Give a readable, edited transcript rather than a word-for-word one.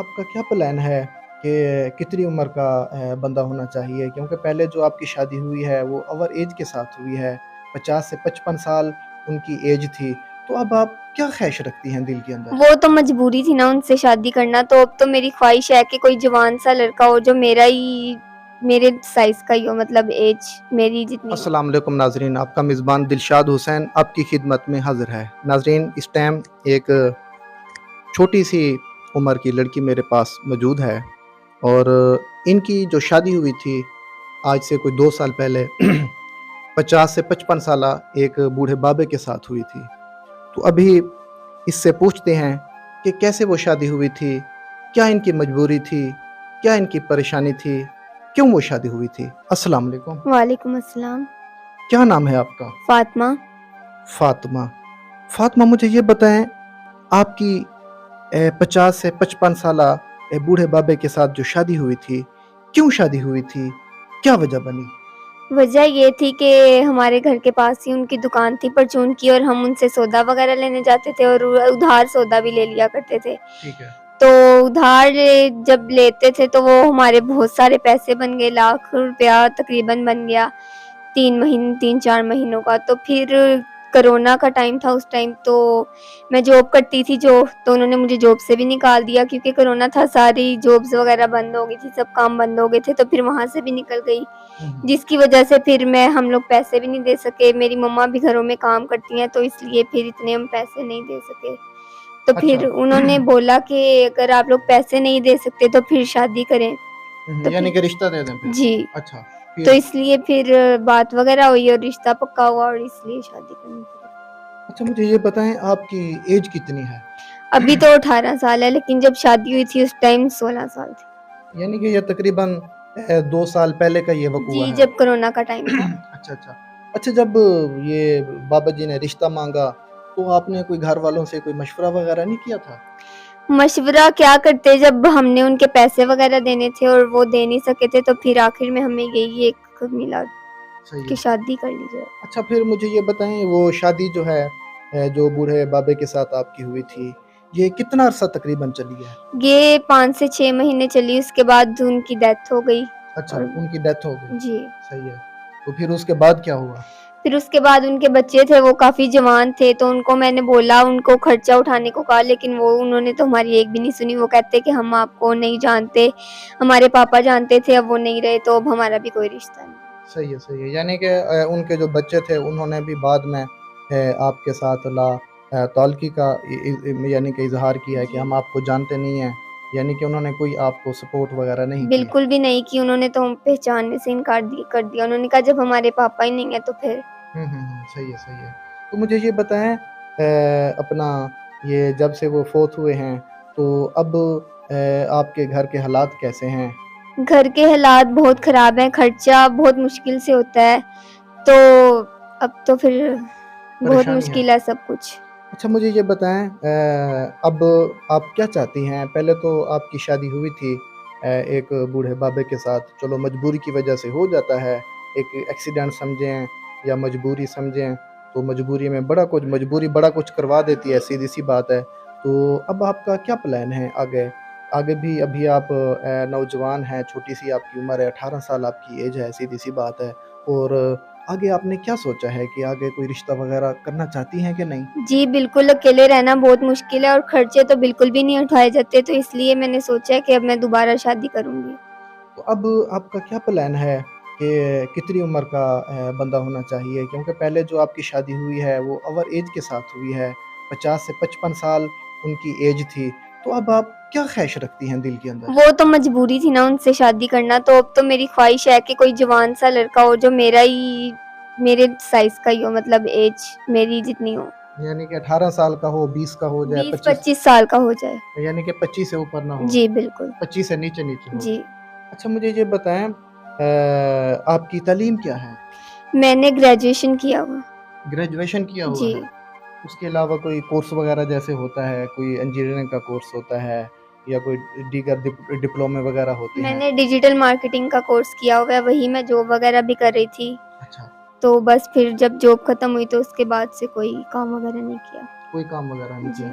آپ کا کیا پلان ہے کہ کتنی عمر کا بندہ ہونا چاہیے؟ کیونکہ پہلے جو آپ کی شادی ہوئی ہے وہ اوور ایج کے ساتھ ہوئی ہے، 50 سے 55 سال ان کی ایج تھی، تو اب آپ کیا خواہش رکھتی ہیں دل کے اندر؟ وہ تو مجبوری تھی نا ان سے شادی کرنا، تو اب تو میری خواہش ہے کہ کوئی جوان سا لڑکا ہو جو میرے سائز کا ہی ہو، مطلب ایج میری جتنی ہو۔ السلام علیکم ناظرین، آپ کا میزبان دلشاد حسین آپ کی خدمت میں حاضر ہے۔ ناظرین، اس ٹائم ایک چھوٹی سی عمر کی لڑکی میرے پاس موجود ہے، اور ان کی جو شادی ہوئی تھی آج سے کوئی 2 سال پہلے 50 سے 55 سالہ ایک بوڑھے بابے کے ساتھ ہوئی تھی۔ تو ابھی اس سے پوچھتے ہیں کہ کیسے وہ شادی ہوئی تھی، کیا ان کی مجبوری تھی، کیا ان کی پریشانی تھی، کیوں وہ شادی ہوئی تھی۔ السلام علیکم۔ وعلیکم السلام۔ کیا نام ہے آپ کا؟ فاطمہ۔ فاطمہ۔ فاطمہ، مجھے یہ بتائیں، آپ کی 50 سے 55 سالہ بوڑھے بابے کے ساتھ جو شادی ہوئی تھی، کیوں شادی ہوئی تھی، کیا وجہ بنی؟ وجہ یہ تھی کہ ہمارے گھر کے پاس ہی ان کی دکان تھی پرچون کی، اور ہم ان سے سودا وغیرہ لینے جاتے تھے اور ادھار سودا بھی لے لیا کرتے تھے۔ ٹھیک ہے۔ تو ادھار جب لیتے تھے تو وہ ہمارے بہت سارے پیسے بن گئے، لاکھ روپیہ تقریباً بن گیا 3 مہینوں کا۔ تو پھر کرونا کا ٹائم تھا اس ٹائم، تو میں جاب کرتی تھی تو انہوں نے مجھے جاب سے بھی نکال دیا، کیونکہ کرونا تھا، ساری جابز وغیرہ بند ہو گئی تھی، سب کام بند ہو گئے تھے، تو پھر وہاں سے بھی نکل گئی، جس کی وجہ سے پھر ہم لوگ پیسے بھی نہیں دے سکے۔ میری مما بھی گھروں میں کام کرتی ہیں، تو اس لیے پھر اتنے ہم پیسے نہیں دے سکے۔ تو پھر انہوں نے بولا کہ اگر آپ لوگ پیسے نہیں دے سکتے تو پھر شادی کریں، تو یعنی کہ رشتہ دے دیں پھر؟ جی، اچھا، تو اس لیے پھر بات وغیرہ ہوئی اور رشتہ پکا ہوا، اور اس لیے شادی کرنی پڑی۔ اچھا، مجھے یہ بتائیں، آپ کی ایج کتنی ہے؟ ابھی تو 18 سال ہے، لیکن جب شادی ہوئی تھی اس ٹائم 16 سال تھی۔ یعنی کہ یہ تقریباً 2 سال پہلے کا یہ وقوع جی، ہے۔ جب کرونا کا ٹائم تھا۔ اچھا، جب یہ بابا جی نے رشتہ مانگا تو آپ نے کوئی گھر والوں سے کوئی مشورہ وغیرہ نہیں کیا تھا؟ مشورہ کیا کرتے، جب ہم نے ان کے پیسے وغیرہ دینے تھے اور وہ دے نہیں سکے تھے، تو پھر آخر میں ہمیں یہی ایک ملا کہ شادی کر لی جائے۔ اچھا، پھر مجھے یہ بتائیں، وہ شادی جو ہے جو بوڑھے بابے کے ساتھ آپ کی ہوئی تھی، یہ کتنا عرصہ تقریباً چلی ہے؟ یہ 5 سے 6 مہینے چلی، اس کے بعد ان کی ڈیتھ ہو گئی۔ اچھا، ان کی ڈیتھ ہو گئی۔ جی، صحیح ہے۔ تو پھر اس کے بعد کیا ہوا؟ پھر اس کے بعد ان کے بچے تھے، وہ کافی جوان تھے، تو ان کو میں نے بولا، ان کو خرچہ اٹھانے کو کہا، لیکن انہوں نے تو ہماری ایک بھی نہیں سنی۔ وہ کہتے کہ ہم آپ کو نہیں جانتے، ہمارے پاپا جانتے تھے، اب وہ نہیں رہے، تو اب ہمارا بھی کوئی رشتہ نہیں۔ صحیح ہے۔ یعنی کہ ان کے جو بچے تھے انہوں نے بھی بعد میں آپ کے ساتھ تعلقی کا یعنی کہ اظہار کیا ہے کہ ہم آپ کو جانتے نہیں ہیں، یعنی کہ انہوں نے کوئی آپ کو سپورٹ وغیرہ نہیں کی؟ بالکل بھی نہیں کی، انہوں نے تو پہچاننے سے انکار کر دیا۔ انہوں نے کہا جب ہمارے پاپا ہی نہیں ہے تو پھر۔ صحیح ہے۔ تو مجھے یہ بتائیں، اپنا یہ جب سے وہ فوت ہوئے ہیں تو اب آپ کے گھر کے حالات کیسے ہیں؟ گھر کے حالات بہت خراب ہیں، خرچہ بہت مشکل سے ہوتا ہے، تو اب تو پھر بہت مشکل ہے سب کچھ۔ اچھا، مجھے یہ بتائیں، اب آپ کیا چاہتی ہیں؟ پہلے تو آپ کی شادی ہوئی تھی ایک بوڑھے بابے کے ساتھ، چلو مجبوری کی وجہ سے ہو جاتا ہے، ایک ایکسیڈنٹ سمجھیں یا مجبوری سمجھیں، تو مجبوری بڑا کچھ کروا دیتی ہے، سیدھی سی بات ہے۔ تو اب آپ کا کیا پلان ہے آگے بھی؟ ابھی آپ نوجوان ہیں، چھوٹی سی آپ کی عمر ہے، 18 سال آپ کی ایج ہے، سیدھی سی بات ہے، اور آگے آپ نے کیا سوچا ہے کہ آگے کوئی رشتہ وغیرہ کرنا چاہتی ہیں کہ نہیں؟ جی بالکل، اکیلے رہنا بہت مشکل ہے، اور خرچے تو بالکل بھی نہیں اٹھائے جاتے، تو اس لیے میں نے سوچا ہے کہ اب میں دوبارہ شادی کروں گی۔ تو اب آپ کا کیا پلان ہے کہ کتنی عمر کا بندہ ہونا چاہیے؟ کیونکہ پہلے جو آپ کی شادی ہوئی ہے وہ اوور ایج کے ساتھ ہوئی ہے، 50 سے 55 سال ان کی ایج تھی، تو اب آپ کیا خواہش رکھتی ہیں دل کے اندر؟ وہ تو مجبوری تھی نا ان سے شادی کرنا، تو اب تو میری خواہش ہے کہ کوئی جوان سا لڑکا ہو جو میرے سائز کا ہی ہو، مطلب ایج میری جتنی ہو، یعنی کہ 18 سال کا ہو، 20 کا ہو جائے، 20-25 سال کا ہو جائے۔ یعنی کہ 25 سے اوپر نہ ہو؟ جی بالکل۔ 25 سے نیچے ہو؟ جی، اچھا، مجھے یہ بتائیں، آپ کی تعلیم کیا ہے؟ میں نے گریجویشن کیا ہوا۔ گریجویشن کیا ہوا جی، ہے؟ اس کے علاوہ کوئی کورس وغیرہ جیسے ہوتا ہے، کوئی انجینئرنگ کا کورس ہوتا ہے یا کوئی دیگر ڈپلومے وغیرہ ہوتے میں ہیں؟ نے ڈیجیٹل مارکیٹنگ کا کورس کیا ہوا ہے، وہی میں جاب وغیرہ بھی کر رہی تھی، اچھا، تو بس پھر جب جاب ختم ہوئی تو اس کے بعد سے کوئی کام وغیرہ نہیں کیا۔ کوئی کام وغیرہ نہیں کیا؟ جی۔